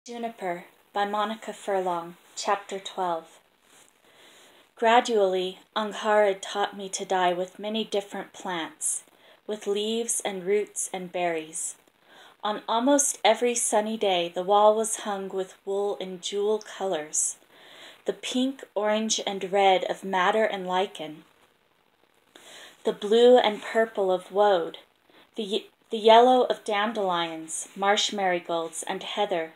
Juniper by Monica Furlong, Chapter 12. Gradually, Angharad taught me to die with many different plants, with leaves and roots and berries. On almost every sunny day, the wall was hung with wool in jewel colors, the pink, orange, and red of madder and lichen, the blue and purple of woad, the yellow of dandelions, marsh marigolds, and heather,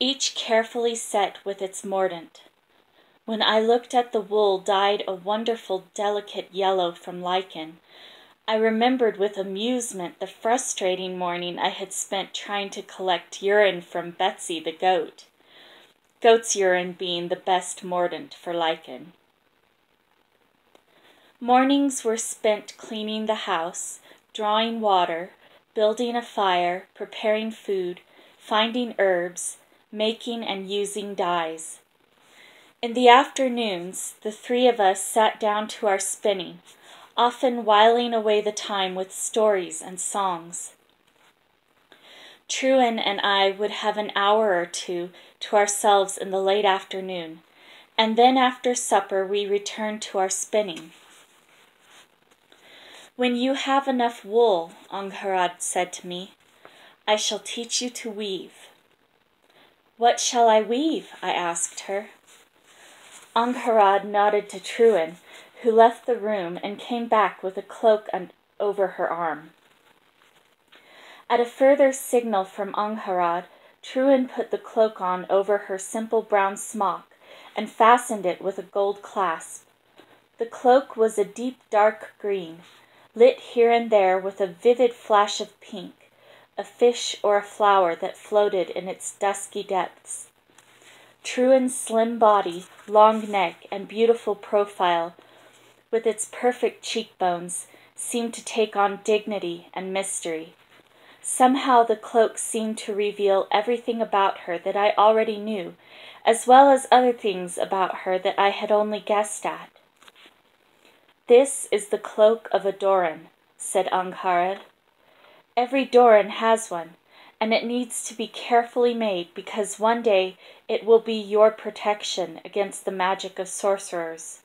each carefully set with its mordant. When I looked at the wool dyed a wonderful delicate yellow from lichen, I remembered with amusement the frustrating morning I had spent trying to collect urine from Betsy the goat, goat's urine being the best mordant for lichen. Mornings were spent cleaning the house, drawing water, building a fire, preparing food, finding herbs, making and using dyes. In the afternoons, the three of us sat down to our spinning, often whiling away the time with stories and songs. Truan and I would have an hour or two to ourselves in the late afternoon, and then after supper we returned to our spinning. "When you have enough wool," Angharad said to me, "I shall teach you to weave." "What shall I weave?" I asked her. Angharad nodded to Truan, who left the room and came back with a cloak over her arm. At a further signal from Angharad, Truan put the cloak on over her simple brown smock and fastened it with a gold clasp. The cloak was a deep dark green, lit here and there with a vivid flash of pink, a fish or a flower that floated in its dusky depths. Truan's slim body, long neck, and beautiful profile, with its perfect cheekbones, seemed to take on dignity and mystery. Somehow the cloak seemed to reveal everything about her that I already knew, as well as other things about her that I had only guessed at. "This is the cloak of a Doran," said Angharad. "Every Doran has one, and it needs to be carefully made because one day it will be your protection against the magic of sorcerers.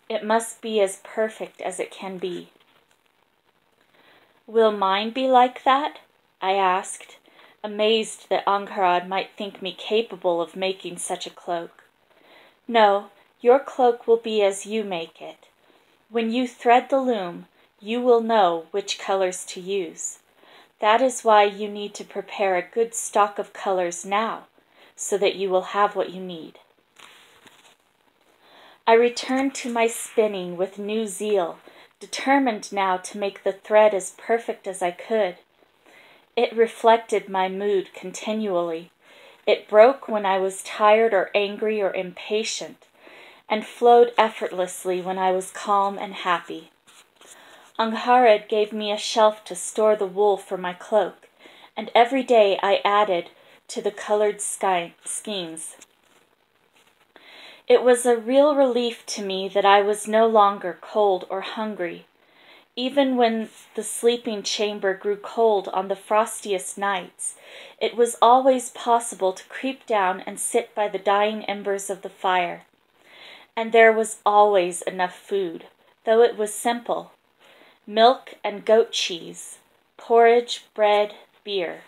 It must be as perfect as it can be." "Will mine be like that?" I asked, amazed that Angharad might think me capable of making such a cloak. "No, your cloak will be as you make it. When you thread the loom, you will know which colors to use. That is why you need to prepare a good stock of colors now, so that you will have what you need." I returned to my spinning with new zeal, determined now to make the thread as perfect as I could. It reflected my mood continually. It broke when I was tired or angry or impatient, and flowed effortlessly when I was calm and happy. Angharad gave me a shelf to store the wool for my cloak, and every day I added to the colored skeins. It was a real relief to me that I was no longer cold or hungry. Even when the sleeping chamber grew cold on the frostiest nights, it was always possible to creep down and sit by the dying embers of the fire. And there was always enough food, though it was simple: milk and goat cheese, porridge, bread, beer.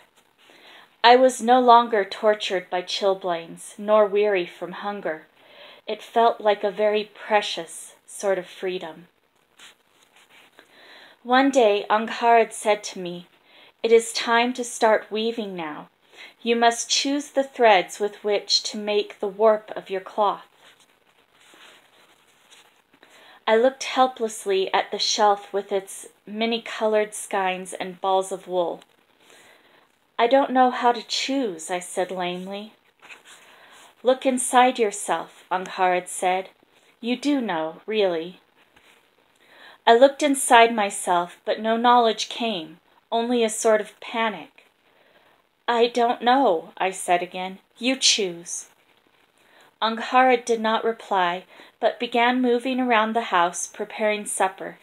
I was no longer tortured by chilblains, nor weary from hunger. It felt like a very precious sort of freedom. One day Angharad said to me, "It is time to start weaving now. You must choose the threads with which to make the warp of your cloth." I looked helplessly at the shelf with its many-colored skeins and balls of wool. "I don't know how to choose," I said lamely. "Look inside yourself," Angharad said. "You do know, really." I looked inside myself, but no knowledge came, only a sort of panic. "I don't know," I said again. "You choose." Angharad did not reply, but began moving around the house, preparing supper.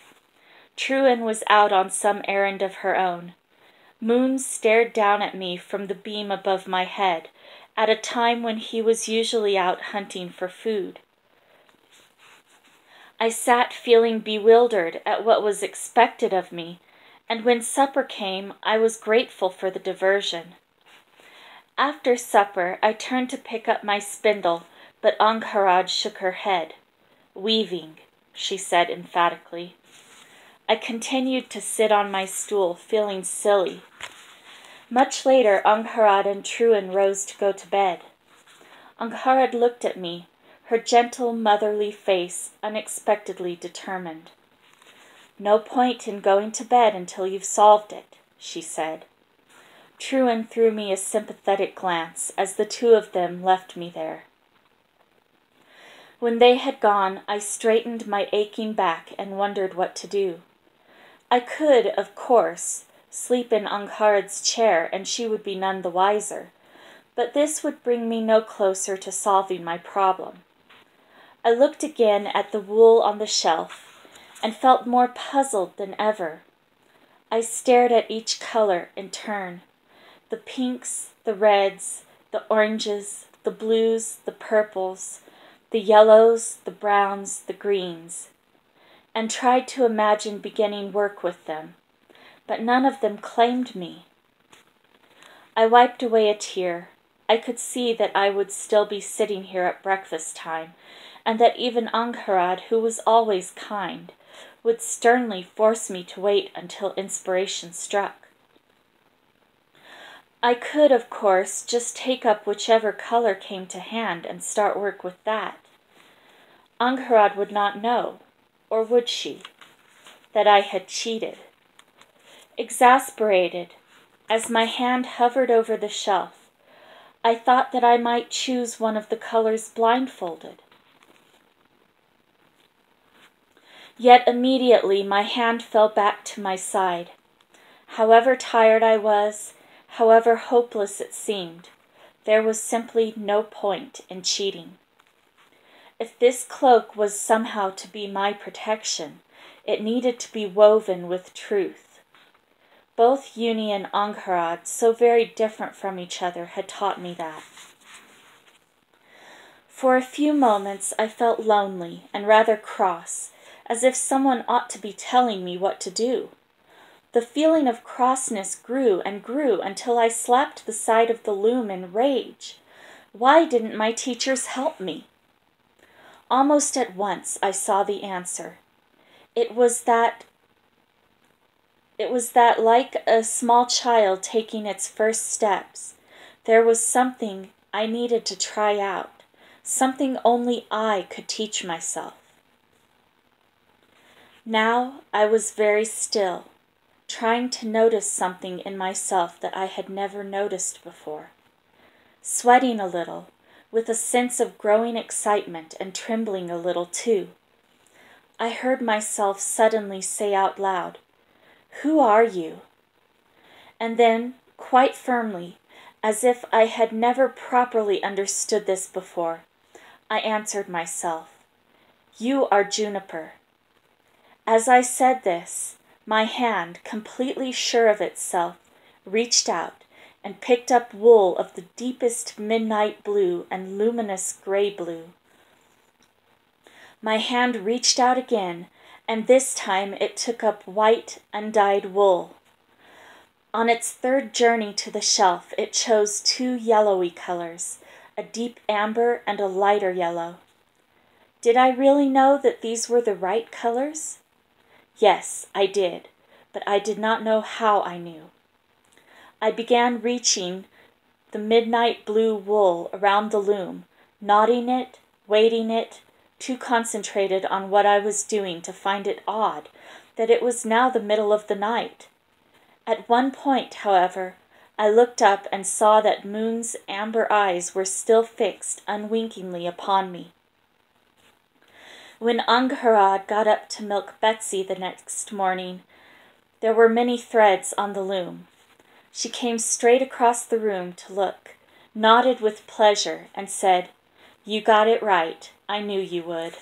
Truan was out on some errand of her own. Moon stared down at me from the beam above my head, at a time when he was usually out hunting for food. I sat feeling bewildered at what was expected of me, and when supper came, I was grateful for the diversion. After supper, I turned to pick up my spindle, but Angharad shook her head. "Weaving," she said emphatically. I continued to sit on my stool, feeling silly. Much later, Angharad and Truan rose to go to bed. Angharad looked at me, her gentle motherly face unexpectedly determined. "No point in going to bed until you've solved it," she said. Truan threw me a sympathetic glance as the two of them left me there. When they had gone, I straightened my aching back and wondered what to do. I could, of course, sleep in Angharad's chair and she would be none the wiser, but this would bring me no closer to solving my problem. I looked again at the wool on the shelf and felt more puzzled than ever. I stared at each color in turn. The pinks, the reds, the oranges, the blues, the purples, the yellows, the browns, the greens, and tried to imagine beginning work with them, but none of them claimed me. I wiped away a tear. I could see that I would still be sitting here at breakfast time, and that even Angharad, who was always kind, would sternly force me to wait until inspiration struck. I could, of course, just take up whichever color came to hand and start work with that. Angharad would not know, or would she, that I had cheated. Exasperated, as my hand hovered over the shelf, I thought that I might choose one of the colors blindfolded. Yet immediately my hand fell back to my side. However tired I was, however hopeless it seemed, there was simply no point in cheating. If this cloak was somehow to be my protection, it needed to be woven with truth. Both Uni and Angharad, so very different from each other, had taught me that. For a few moments I felt lonely and rather cross, as if someone ought to be telling me what to do. The feeling of crossness grew and grew until I slapped the side of the loom in rage. Why didn't my teachers help me? Almost at once I saw the answer. It was that like a small child taking its first steps, there was something I needed to try out, something only I could teach myself. Now I was very still, trying to notice something in myself that I had never noticed before. Sweating a little, with a sense of growing excitement and trembling a little too, I heard myself suddenly say out loud, "Who are you?" And then, quite firmly, as if I had never properly understood this before, I answered myself, "You are Juniper." As I said this, my hand, completely sure of itself, reached out and picked up wool of the deepest midnight blue and luminous gray blue. My hand reached out again, and this time it took up white, undyed wool. On its third journey to the shelf, it chose two yellowy colors, a deep amber and a lighter yellow. Did I really know that these were the right colors? Yes, I did, but I did not know how I knew. I began reaching the midnight blue wool around the loom, knotting it, weighting it, too concentrated on what I was doing to find it odd that it was now the middle of the night. At one point, however, I looked up and saw that Moon's amber eyes were still fixed unwinkingly upon me. When Angharad got up to milk Betsy the next morning, there were many threads on the loom. She came straight across the room to look, nodded with pleasure, and said, "You got it right. I knew you would."